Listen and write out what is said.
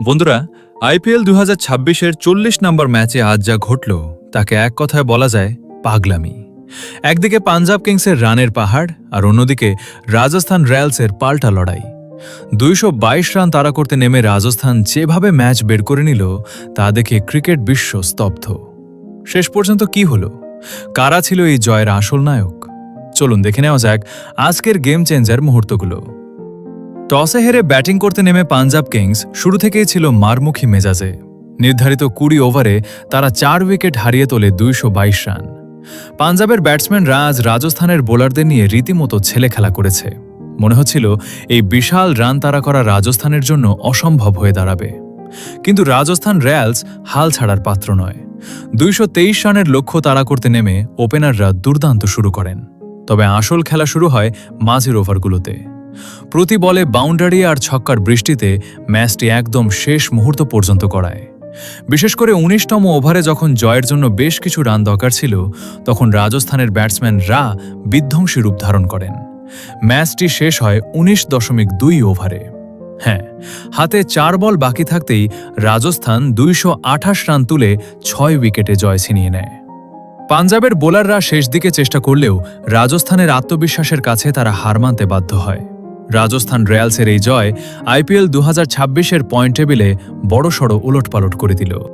বন্ধুরা, আইপিএল 2026-এর 40 নম্বর ম্যাচে আজ যা ঘটল তাকে এক কথায় বলা যায় পাগলামি। একদিকে পাঞ্জাব কিংসের রানের পাহাড় আর অন্যদিকে রাজস্থান রয়্যালসের পাল্টা লড়াই। 222 রান তাড়া করতে নেমে রাজস্থান যেভাবে ম্যাচ বের করে নিল তা দেখে ক্রিকেট বিশ্ব স্তব্ধ। শেষ পর্যন্ত কি হলো? কারা ছিল এই জয়ের আসল নায়ক? চলুন দেখে নেওয়া যাক আজকের গেম চেঞ্জার মুহূর্তগুলো। টসে হেরে ব্যাটিং করতে নেমে পাঞ্জাব কিংস শুরু থেকেই ছিল মারমুখী মেজাজে। নির্ধারিত 20 ওভারে তারা 4 উইকেট হারিয়ে তোলে 222 রান। পাঞ্জাবের ব্যাটসম্যানরা আজ রাজস্থানের বোলারদের নিয়ে রীতিমতো ছেলে খেলা করেছে। মনে হচ্ছিল এই বিশাল রান তাড়া করা রাজস্থানের জন্য অসম্ভব হয়ে দাঁড়াবে। কিন্তু রাজস্থান রয়্যালস হাল ছাড়ার পাত্র নয়। 223 রানের লক্ষ্য তাড়া করতে নেমে ওপেনাররা দুর্দান্ত শুরু করেন। তবে আসল খেলা শুরু হয় মাঝের ওভারগুলোতে। প্রতি বলে বাউন্ডারি আর ছক্কার বৃষ্টিতে ম্যাচটি একদম শেষ মুহূর্ত পর্যন্ত গড়ায়। বিশেষ করে 19তম ওভারে যখন জয়ের জন্য বেশ কিছু রান দরকার ছিল, তখন রাজস্থানের ব্যাটসম্যানরা বিধ্বংসী রূপ ধারণ করেন। ম্যাচটি শেষ হয় 19.2 ওভারে। হ্যাঁ, হাতে 4 বল বাকি থাকতেই রাজস্থান 228 রান তুলে 6 উইকেটে জয় ছিনিয়ে নেয়। পাঞ্জাবের বোলাররা শেষ দিকে চেষ্টা করলেও রাজস্থানের আত্মবিশ্বাসের কাছে তারা হার মানতে বাধ্য হয়। রাজস্থান রয়্যালসের এই জয় আইপিএল 2026-এর পয়েন্ট টেবিলে বড়সড় উলটপালট করে দিল।